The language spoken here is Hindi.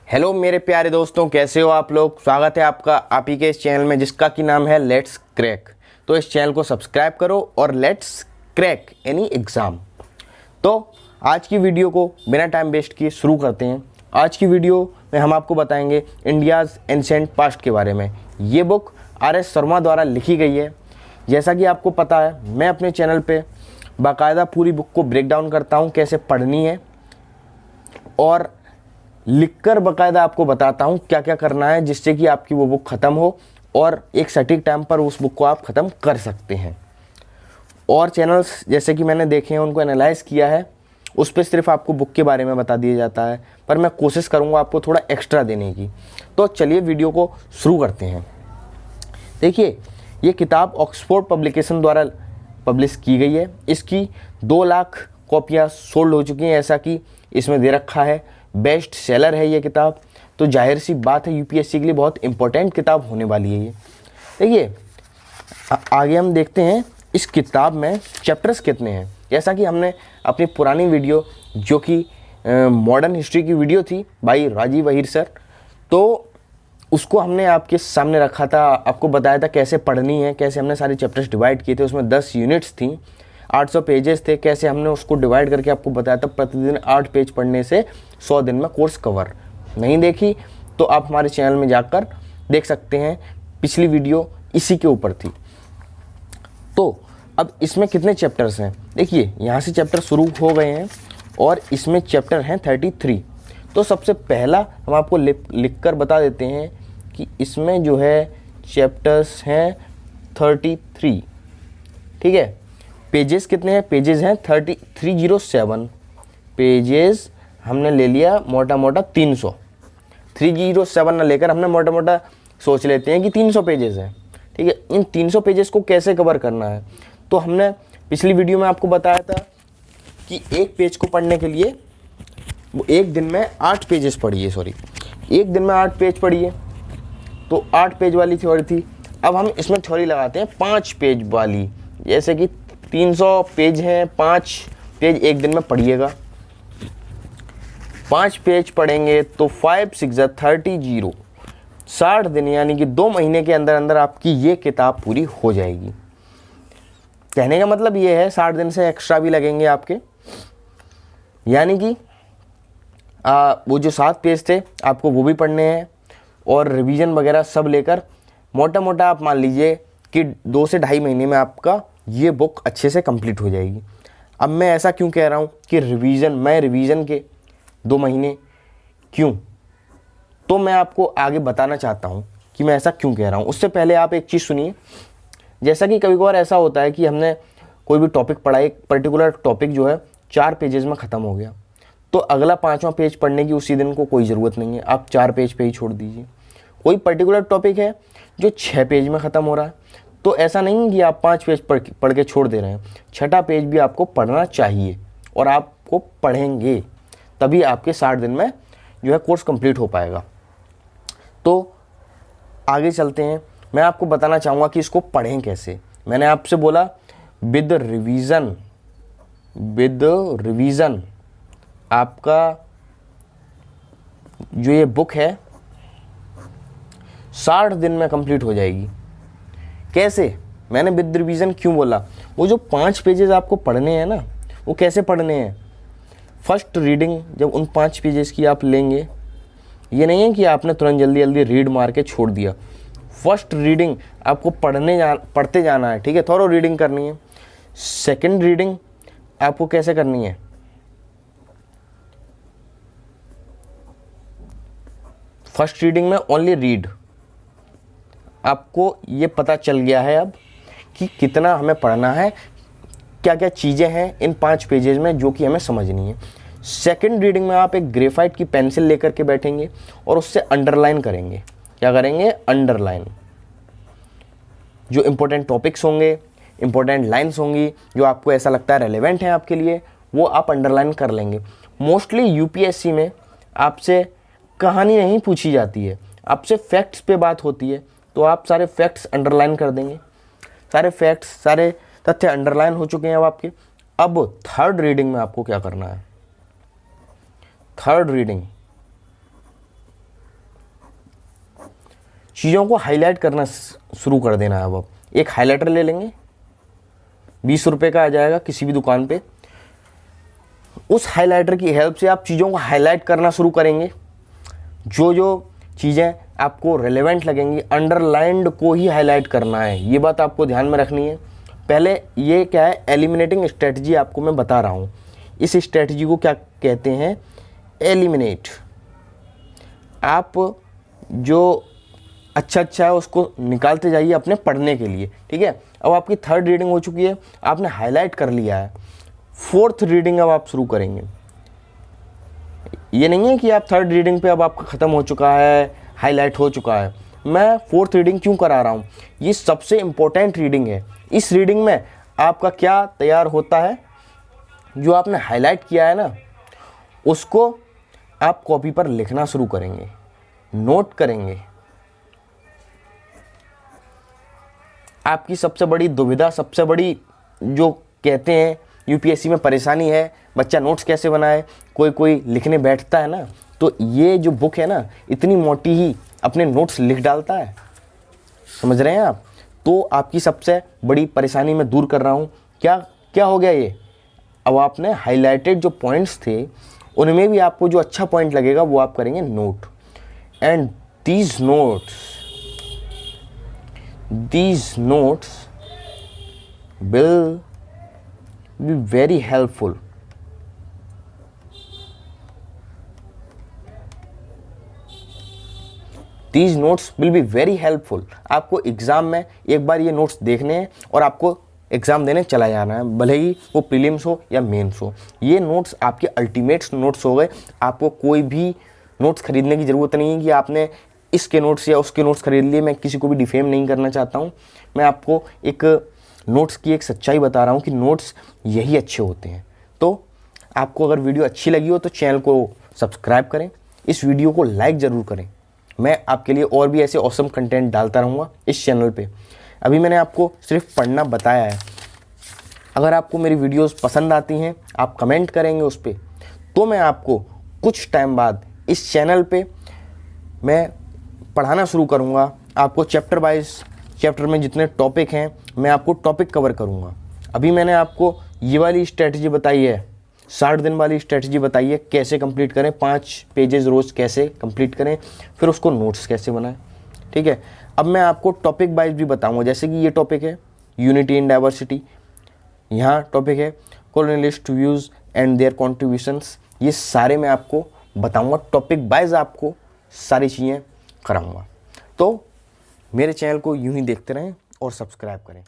हेलो मेरे प्यारे दोस्तों, कैसे हो आप लोग। स्वागत है आपका आप ही के इस चैनल में जिसका कि नाम है लेट्स क्रैक। तो इस चैनल को सब्सक्राइब करो और लेट्स क्रैक एनी एग्ज़ाम। तो आज की वीडियो को बिना टाइम वेस्ट किए शुरू करते हैं। आज की वीडियो में हम आपको बताएंगे इंडियाज़ एंशिएंट पास्ट के बारे में। ये बुक आर.एस. शर्मा द्वारा लिखी गई है। जैसा कि आपको पता है, मैं अपने चैनल पे बाकायदा पूरी बुक को ब्रेक डाउन करता हूँ, कैसे पढ़नी है, और लिखकर बाकायदा आपको बताता हूँ क्या क्या करना है जिससे कि आपकी वो बुक ख़त्म हो और एक सटीक टाइम पर उस बुक को आप ख़त्म कर सकते हैं। और चैनल्स जैसे कि मैंने देखे हैं, उनको एनालाइज़ किया है, उस पर सिर्फ आपको बुक के बारे में बता दिया जाता है, पर मैं कोशिश करूँगा आपको थोड़ा एक्स्ट्रा देने की। तो चलिए वीडियो को शुरू करते हैं। देखिए, ये किताब ऑक्सफोर्ड पब्लिकेशन द्वारा पब्लिश की गई है। इसकी 2 लाख कॉपियाँ सोल्ड हो चुकी हैं, ऐसा कि इसमें दे रखा है। बेस्ट सेलर है ये किताब, तो जाहिर सी बात है यूपीएससी के लिए बहुत इंपॉर्टेंट किताब होने वाली है ये। देखिए, आगे हम देखते हैं इस किताब में चैप्टर्स कितने हैं। जैसा कि हमने अपनी पुरानी वीडियो जो कि मॉडर्न हिस्ट्री की वीडियो थी भाई राजीव अहीर सर, तो उसको हमने आपके सामने रखा था, आपको बताया था कैसे पढ़नी है, कैसे हमने सारे चैप्टर्स डिवाइड किए थे। उसमें 10 यूनिट्स थी, 800 पेजेस थे, कैसे हमने उसको डिवाइड करके आपको बताया था प्रतिदिन 8 पेज पढ़ने से 100 दिन में कोर्स कवर। नहीं देखी तो आप हमारे चैनल में जाकर देख सकते हैं, पिछली वीडियो इसी के ऊपर थी। तो अब इसमें कितने चैप्टर्स हैं, देखिए यहाँ से चैप्टर शुरू हो गए हैं और इसमें चैप्टर हैं 33। तो सबसे पहला हम आपको लिख कर बता देते हैं कि इसमें जो है चैप्टर्स हैं 33। ठीक है, पेजेस कितने हैं, पेजेस हैं 307 पेजेस हमने ले लिया मोटा मोटा 300। 307 ना लेकर हमने मोटा मोटा सोच लेते हैं कि 300 पेजेस हैं। ठीक है, इन 300 पेजेस को कैसे कवर करना है, तो हमने पिछली वीडियो में आपको बताया था कि एक पेज को पढ़ने के लिए वो एक दिन में 8 पेजेस पढ़िए, एक दिन में 8 पेज पढ़िए। तो 8 पेज वाली थ्योरी थी। अब हम इसमें थ्योरी लगाते हैं 5 पेज वाली, जैसे कि 300 पेज हैं, 5 पेज एक दिन में पढ़िएगा। 5 पेज पढ़ेंगे तो 5 6 30 60 दिन, यानी कि 2 महीने के अंदर अंदर आपकी ये किताब पूरी हो जाएगी। कहने का मतलब ये है 60 दिन से एक्स्ट्रा भी लगेंगे आपके, यानी कि वो जो 7 पेज थे आपको वो भी पढ़ने हैं और रिवीजन वगैरह सब लेकर मोटा मोटा आप मान लीजिए कि 2 से 2.5 महीने में आपका ये बुक अच्छे से कंप्लीट हो जाएगी। अब मैं ऐसा क्यों कह रहा हूँ कि रिवीजन के 2 महीने क्यों, तो मैं आपको आगे बताना चाहता हूँ कि मैं ऐसा क्यों कह रहा हूँ। उससे पहले आप एक चीज़ सुनिए। जैसा कि कभी कभार ऐसा होता है कि हमने कोई भी टॉपिक पढ़ा, एक पर्टिकुलर टॉपिक जो है 4 पेजेस में ख़त्म हो गया, तो अगला 5वां पेज पढ़ने की उसी दिन को कोई ज़रूरत नहीं है, आप 4 पेज पे ही छोड़ दीजिए। कोई पर्टिकुलर टॉपिक है जो 6 पेज में ख़त्म हो रहा है, तो ऐसा नहीं कि आप 5 पेज पढ़ के छोड़ दे रहे हैं। 6ठा पेज भी आपको पढ़ना चाहिए और आपको पढ़ेंगे तभी आपके 60 दिन में जो है कोर्स कंप्लीट हो पाएगा। तो आगे चलते हैं। मैं आपको बताना चाहूँगा कि इसको पढ़ें कैसे। मैंने आपसे बोला विद रिवीजन आपका जो ये बुक है 60 दिन में कंप्लीट हो जाएगी। कैसे, मैंने विद रिवीजन क्यों बोला, वो जो 5 पेजेस आपको पढ़ने हैं ना, वो कैसे पढ़ने हैं। फर्स्ट रीडिंग जब उन 5 पेजेस की आप लेंगे, ये नहीं है कि आपने तुरंत जल्दी जल्दी रीड मार के छोड़ दिया। फर्स्ट रीडिंग आपको पढ़ते जाना है, ठीक है, थोड़ा रीडिंग करनी है। सेकंड रीडिंग आपको कैसे करनी है, फर्स्ट रीडिंग में ओनली रीड। आपको ये पता चल गया है अब कि कितना हमें पढ़ना है, क्या क्या चीज़ें हैं इन 5 पेजेस में जो कि हमें समझनी है। सेकंड रीडिंग में आप एक ग्रेफाइट की पेंसिल लेकर के बैठेंगे और उससे अंडरलाइन करेंगे। क्या करेंगे, अंडरलाइन। जो इम्पोर्टेंट टॉपिक्स होंगे, इम्पोर्टेंट लाइन्स होंगी जो आपको ऐसा लगता है रेलेवेंट है आपके लिए, वो आप अंडरलाइन कर लेंगे। मोस्टली यूपीएससी में आपसे कहानी नहीं पूछी जाती है, आपसे फैक्ट्स पे बात होती है, तो आप सारे फैक्ट्स अंडरलाइन कर देंगे। सारे फैक्ट्स, सारे तथ्य अंडरलाइन हो चुके हैं अब आपके। अब थर्ड रीडिंग में आपको क्या करना है, थर्ड रीडिंग चीज़ों को हाईलाइट करना शुरू कर देना है। अब एक हाइलाइटर ले लेंगे, 20 रुपये का आ जाएगा किसी भी दुकान पे। उस हाइलाइटर की हेल्प से आप चीज़ों को हाईलाइट करना शुरू करेंगे। जो जो चीज़ें आपको रेलेवेंट लगेंगी, अंडरलाइंड को ही हाईलाइट करना है, ये बात आपको ध्यान में रखनी है। पहले ये क्या है, एलिमिनेटिंग स्ट्रेटजी आपको मैं बता रहा हूँ। इस स्ट्रेटजी को क्या कहते हैं, एलिमिनेट। आप जो अच्छा है उसको निकालते जाइए अपने पढ़ने के लिए, ठीक है। अब आपकी 3rd रीडिंग हो चुकी है, आपने हाईलाइट कर लिया है। 4th रीडिंग अब आप शुरू करेंगे। ये नहीं है कि आप 3rd रीडिंग पे अब आपका ख़त्म हो चुका है, हाईलाइट हो चुका है। मैं 4th रीडिंग क्यों करा रहा हूँ, ये सबसे इम्पोर्टेंट रीडिंग है। इस रीडिंग में आपका क्या तैयार होता है, जो आपने हाईलाइट किया है ना, उसको आप कॉपी पर लिखना शुरू करेंगे, नोट करेंगे। आपकी सबसे बड़ी दुविधा, सबसे बड़ी जो कहते हैं यूपीएससी में परेशानी है, बच्चा नोट्स कैसे बनाए। कोई लिखने बैठता है ना, तो ये जो बुक है ना, इतनी मोटी ही अपने नोट्स लिख डालता है, समझ रहे हैं आप। तो आपकी सबसे बड़ी परेशानी मैं दूर कर रहा हूँ। क्या हो गया ये, अब आपने हाईलाइटेड जो पॉइंट्स थे उनमें भी आपको जो अच्छा पॉइंट लगेगा वो आप करेंगे note. And these notes will be very helpful. These notes will be very helpful. आपको एग्ज़ाम में एक बार ये नोट्स देखने हैं और आपको एग्ज़ाम देने चला जाना है, भले ही वो प्रीलिम्स हो या मेंस हो। ये नोट्स आपके अल्टीमेट नोट्स हो गए। आपको कोई भी नोट्स खरीदने की ज़रूरत नहीं है कि आपने इसके नोट्स या उसके नोट्स खरीद लिए। मैं किसी को भी डिफेम नहीं करना चाहता हूँ। मैं आपको एक नोट्स की एक सच्चाई बता रहा हूँ कि नोट्स यही अच्छे होते हैं। तो आपको अगर वीडियो अच्छी लगी हो तो चैनल को सब्सक्राइब करें, इस वीडियो को लाइक ज़रूर करें। मैं आपके लिए और भी ऐसे ऑसम कंटेंट डालता रहूँगा इस चैनल पे। अभी मैंने आपको सिर्फ पढ़ना बताया है। अगर आपको मेरी वीडियोस पसंद आती हैं, आप कमेंट करेंगे उस पर, तो मैं आपको कुछ टाइम बाद इस चैनल पे मैं पढ़ाना शुरू करूँगा। आपको चैप्टर वाइज, चैप्टर में जितने टॉपिक हैं मैं आपको टॉपिक कवर करूँगा। अभी मैंने आपको ये वाली स्ट्रेटजी बताई है, 60 दिन वाली स्ट्रेटजी बताई है, कैसे कंप्लीट करें, 5 पेजेस रोज़ कैसे कंप्लीट करें, फिर उसको नोट्स कैसे बनाएं, ठीक है। अब मैं आपको टॉपिक वाइज भी बताऊंगा। जैसे कि ये टॉपिक है यूनिटी इन डाइवर्सिटी, यहाँ टॉपिक है colonialist views and their contributions. ये सारे मैं आपको बताऊंगा, टॉपिक वाइज आपको सारी चीज़ें कराऊंगा। तो मेरे चैनल को यूं ही देखते रहें और सब्सक्राइब करें।